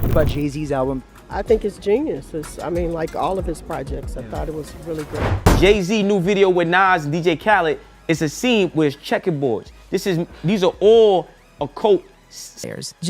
about Jay-Z's album? I think it's genius. I mean, like all of his projects, I thought it was really great. Jay-Z new video with Nas and DJ Khaled is a scene with checkerboards. These are all occult.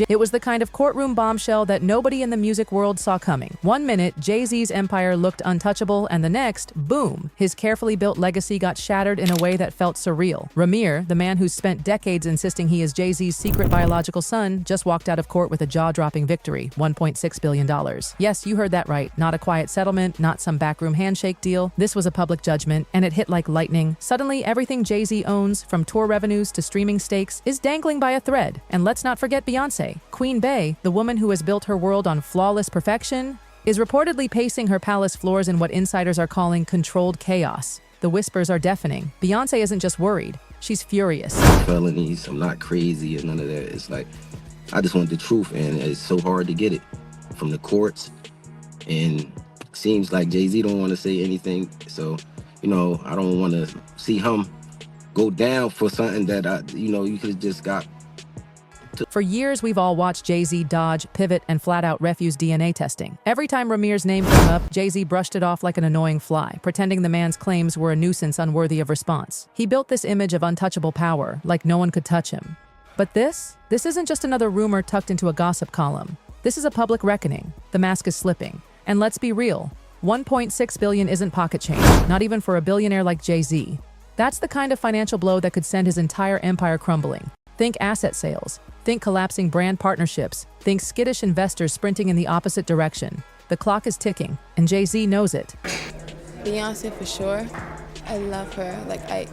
It was the kind of courtroom bombshell that nobody in the music world saw coming. One minute, Jay-Z's empire looked untouchable, and the next, boom, his carefully built legacy got shattered in a way that felt surreal. Ramir, the man who's spent decades insisting he is Jay-Z's secret biological son, just walked out of court with a jaw-dropping victory, $1.6 billion. Yes, you heard that right. Not a quiet settlement, not some backroom handshake deal. This was a public judgment, and it hit like lightning. Suddenly, everything Jay-Z owns, from tour revenues to streaming stakes, is dangling by a thread. And let's not forget Beyoncé. Queen Bey, the woman who has built her world on flawless perfection, is reportedly pacing her palace floors in what insiders are calling controlled chaos. The whispers are deafening. Beyoncé isn't just worried, she's furious. Felonies, I'm not crazy or none of that. It's like, I just want the truth, and it's so hard to get it from the courts. And it seems like Jay-Z don't want to say anything. So, I don't want to see him go down for something that, you could have just got. For years, we've all watched Jay-Z dodge, pivot, and flat-out refuse DNA testing. Every time Ramir's name came up, Jay-Z brushed it off like an annoying fly, pretending the man's claims were a nuisance unworthy of response. He built this image of untouchable power, like no one could touch him. But this isn't just another rumor tucked into a gossip column. This is a public reckoning. The mask is slipping. And let's be real, $1.6 billion isn't pocket change, not even for a billionaire like Jay-Z. That's the kind of financial blow that could send his entire empire crumbling. Think asset sales. Think collapsing brand partnerships. Think skittish investors sprinting in the opposite direction. The clock is ticking, and Jay-Z knows it. Beyoncé for sure. I love her. I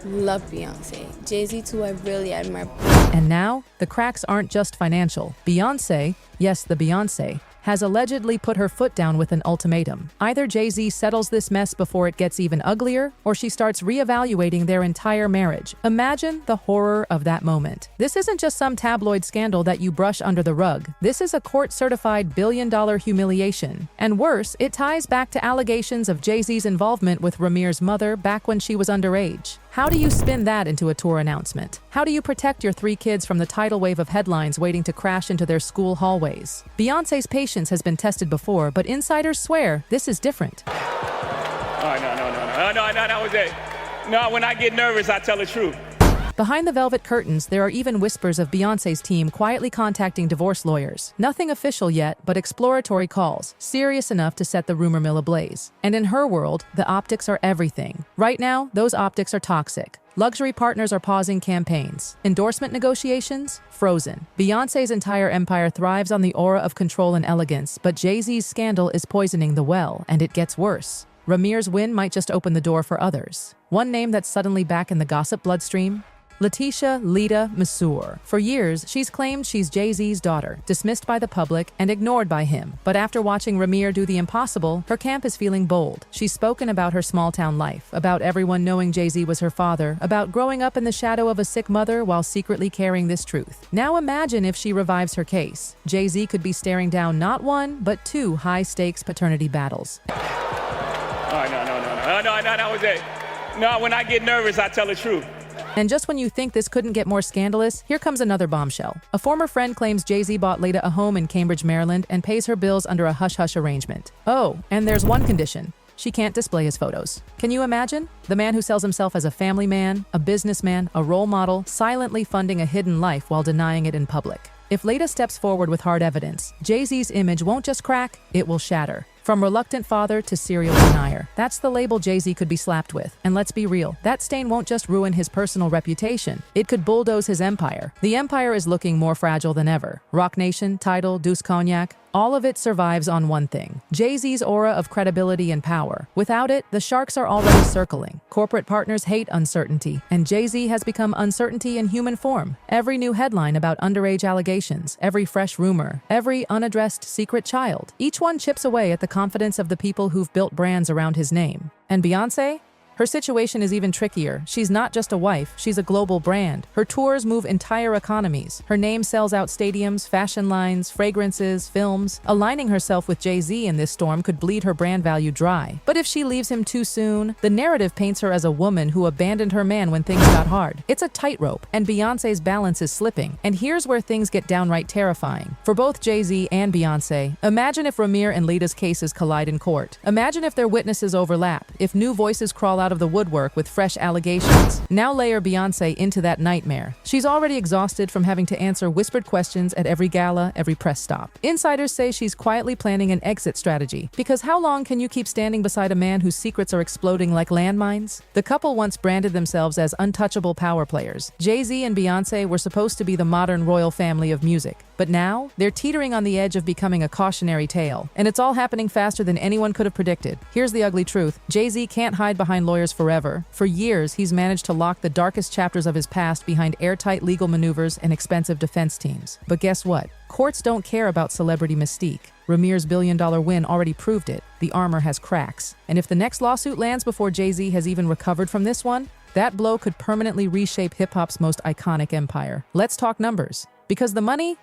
love Beyoncé. Jay-Z too, I really admire. And now, the cracks aren't just financial. Beyoncé, yes, the Beyoncé, has allegedly put her foot down with an ultimatum. Either Jay-Z settles this mess before it gets even uglier, or she starts reevaluating their entire marriage. Imagine the horror of that moment. This isn't just some tabloid scandal that you brush under the rug. This is a court-certified billion-dollar humiliation. And worse, it ties back to allegations of Jay-Z's involvement with Ramir's mother back when she was underage. How do you spin that into a tour announcement? How do you protect your 3 kids from the tidal wave of headlines waiting to crash into their school hallways? Beyoncé's patience has been tested before, but insiders swear this is different. Oh, no, that was it. No, when I get nervous, I tell the truth. Behind the velvet curtains, there are even whispers of Beyoncé's team quietly contacting divorce lawyers. Nothing official yet, but exploratory calls, serious enough to set the rumor mill ablaze. And in her world, the optics are everything. Right now, those optics are toxic. Luxury partners are pausing campaigns. Endorsement negotiations? Frozen. Beyoncé's entire empire thrives on the aura of control and elegance, but Jay-Z's scandal is poisoning the well, and it gets worse. Ramir's win might just open the door for others. One name that's suddenly back in the gossip bloodstream? Letitia Lita Masur. For years, she's claimed she's Jay-Z's daughter, dismissed by the public and ignored by him. But after watching Ramir do the impossible, her camp is feeling bold. She's spoken about her small-town life, about everyone knowing Jay-Z was her father, about growing up in the shadow of a sick mother while secretly carrying this truth. Now imagine if she revives her case. Jay-Z could be staring down not 1, but 2 high-stakes paternity battles. Oh, no, that was it. No, when I get nervous, I tell the truth. And just when you think this couldn't get more scandalous, here comes another bombshell. A former friend claims Jay-Z bought Lita a home in Cambridge, Maryland, and pays her bills under a hush-hush arrangement. Oh, and there's one condition. She can't display his photos. Can you imagine? The man who sells himself as a family man, a businessman, a role model, silently funding a hidden life while denying it in public. If Lita steps forward with hard evidence, Jay-Z's image won't just crack, it will shatter. From reluctant father to serial denier. That's the label Jay-Z could be slapped with. And let's be real, that stain won't just ruin his personal reputation. It could bulldoze his empire. The empire is looking more fragile than ever. Roc Nation, Tidal, Deuce Cognac, all of it survives on one thing: Jay-Z's aura of credibility and power. Without it, the sharks are already circling. Corporate partners hate uncertainty, and Jay-Z has become uncertainty in human form. Every new headline about underage allegations, every fresh rumor, every unaddressed secret child, each one chips away at the confidence of the people who've built brands around his name. And Beyoncé? Her situation is even trickier. She's not just a wife, she's a global brand. Her tours move entire economies. Her name sells out stadiums, fashion lines, fragrances, films. Aligning herself with Jay-Z in this storm could bleed her brand value dry. But if she leaves him too soon, the narrative paints her as a woman who abandoned her man when things got hard. It's a tightrope, and Beyoncé's balance is slipping. And here's where things get downright terrifying. For both Jay-Z and Beyoncé, imagine if Ramir and Lita's cases collide in court. Imagine if their witnesses overlap, if new voices crawl out of the woodwork with fresh allegations. Now layer Beyoncé into that nightmare. She's already exhausted from having to answer whispered questions at every gala, every press stop. Insiders say she's quietly planning an exit strategy, because how long can you keep standing beside a man whose secrets are exploding like landmines? The couple once branded themselves as untouchable power players. Jay-Z and Beyoncé were supposed to be the modern royal family of music, but now they're teetering on the edge of becoming a cautionary tale. And it's all happening faster than anyone could have predicted. Here's the ugly truth. Jay-Z can't hide behind lawyers forever. For years, he's managed to lock the darkest chapters of his past behind airtight legal maneuvers and expensive defense teams. But guess what? Courts don't care about celebrity mystique. Ramir's billion-dollar win already proved it. The armor has cracks. And if the next lawsuit lands before Jay-Z has even recovered from this one, that blow could permanently reshape hip-hop's most iconic empire. Let's talk numbers. Because the money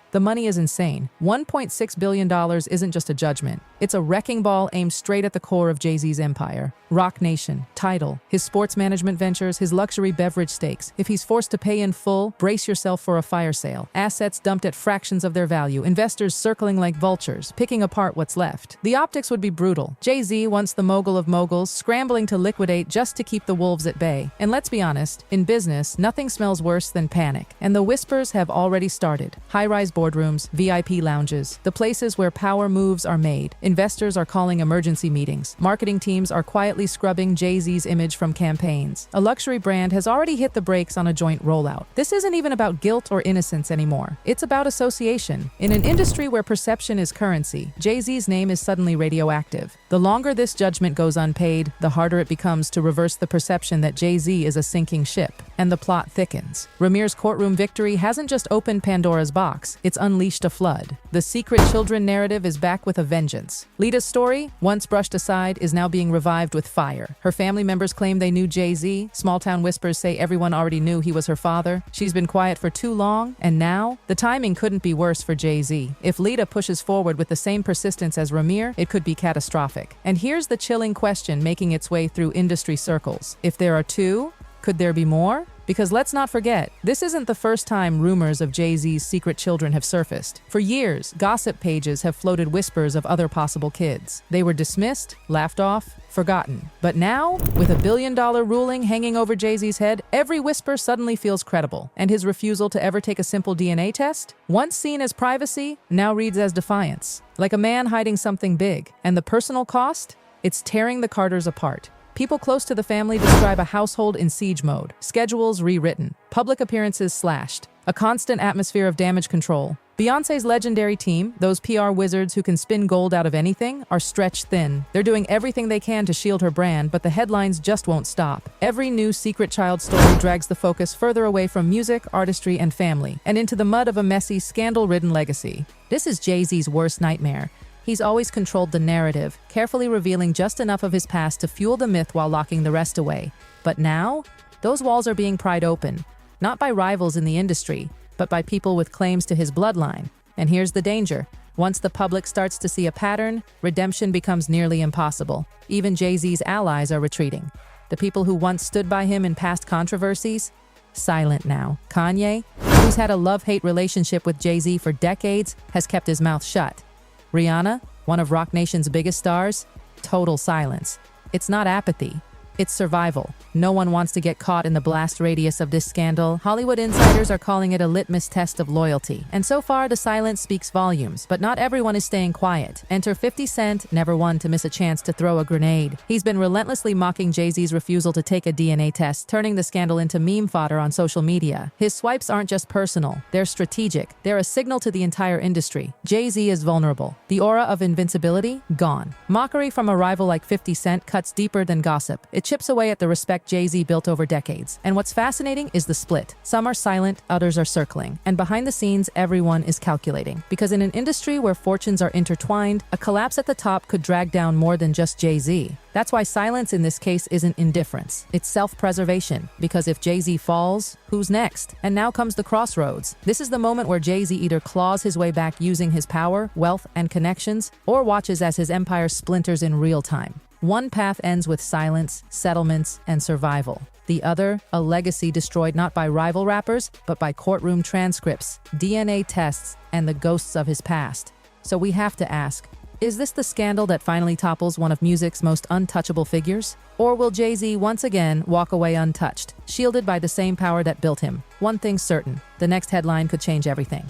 is insane. $1.6 billion isn't just a judgment. It's a wrecking ball aimed straight at the core of Jay-Z's empire. Roc Nation, Tidal, his sports management ventures, his luxury beverage stakes. If he's forced to pay in full, brace yourself for a fire sale. Assets dumped at fractions of their value. Investors circling like vultures, picking apart what's left. The optics would be brutal. Jay-Z, once the mogul of moguls, scrambling to liquidate just to keep the wolves at bay. And let's be honest, in business, nothing smells worse than panic. And the whispers have already started. High-rise boardrooms, VIP lounges, the places where power moves are made. Investors are calling emergency meetings. Marketing teams are quietly scrubbing Jay-Z's image from campaigns. A luxury brand has already hit the brakes on a joint rollout. This isn't even about guilt or innocence anymore. It's about association. In an industry where perception is currency, Jay-Z's name is suddenly radioactive. The longer this judgment goes unpaid, the harder it becomes to reverse the perception that Jay-Z is a sinking ship. And the plot thickens. Ramir's courtroom victory hasn't just opened Pandora's box, it's unleashed a flood. The secret children narrative is back with a vengeance. Lita's story, once brushed aside, is now being revived with fire. Her family members claim they knew Jay-Z. Small-town whispers say everyone already knew he was her father. She's been quiet for too long, and now, the timing couldn't be worse for Jay-Z. If Lita pushes forward with the same persistence as Ramir, it could be catastrophic. And here's the chilling question making its way through industry circles. If there are two, could there be more? Because let's not forget, this isn't the first time rumors of Jay-Z's secret children have surfaced. For years, gossip pages have floated whispers of other possible kids. They were dismissed, laughed off, forgotten. But now, with $1 billion ruling hanging over Jay-Z's head, every whisper suddenly feels credible. And his refusal to ever take a simple DNA test, once seen as privacy, now reads as defiance. Like a man hiding something big. And the personal cost? It's tearing the Carters apart. People close to the family describe a household in siege mode, schedules rewritten, public appearances slashed, a constant atmosphere of damage control. Beyoncé's legendary team, those PR wizards who can spin gold out of anything, are stretched thin. They're doing everything they can to shield her brand, but the headlines just won't stop. Every new secret child story drags the focus further away from music, artistry, and family, and into the mud of a messy, scandal-ridden legacy. This is Jay-Z's worst nightmare. He's always controlled the narrative, carefully revealing just enough of his past to fuel the myth while locking the rest away. But now, those walls are being pried open, not by rivals in the industry, but by people with claims to his bloodline. And here's the danger. Once the public starts to see a pattern, redemption becomes nearly impossible. Even Jay-Z's allies are retreating. The people who once stood by him in past controversies? Silent now. Kanye, who's had a love-hate relationship with Jay-Z for decades, has kept his mouth shut. Rihanna, one of Roc Nation's biggest stars, total silence. It's not apathy, it's survival. No one wants to get caught in the blast radius of this scandal. Hollywood insiders are calling it a litmus test of loyalty. And so far, the silence speaks volumes, but not everyone is staying quiet. Enter 50 Cent, never one to miss a chance to throw a grenade. He's been relentlessly mocking Jay-Z's refusal to take a DNA test, turning the scandal into meme fodder on social media. His swipes aren't just personal, they're strategic. They're a signal to the entire industry. Jay-Z is vulnerable. The aura of invincibility, gone. Mockery from a rival like 50 Cent cuts deeper than gossip. It chips away at the respect Jay-Z built over decades. And what's fascinating is the split. Some are silent, others are circling. And behind the scenes, everyone is calculating. Because in an industry where fortunes are intertwined, a collapse at the top could drag down more than just Jay-Z. That's why silence in this case isn't indifference. It's self-preservation. Because if Jay-Z falls, who's next? And now comes the crossroads. This is the moment where Jay-Z either claws his way back using his power, wealth, and connections, or watches as his empire splinters in real time. One path ends with silence, settlements, and survival. The other, a legacy destroyed not by rival rappers, but by courtroom transcripts, DNA tests, and the ghosts of his past. So we have to ask, is this the scandal that finally topples one of music's most untouchable figures? Or will Jay-Z once again walk away untouched, shielded by the same power that built him? One thing's certain, the next headline could change everything.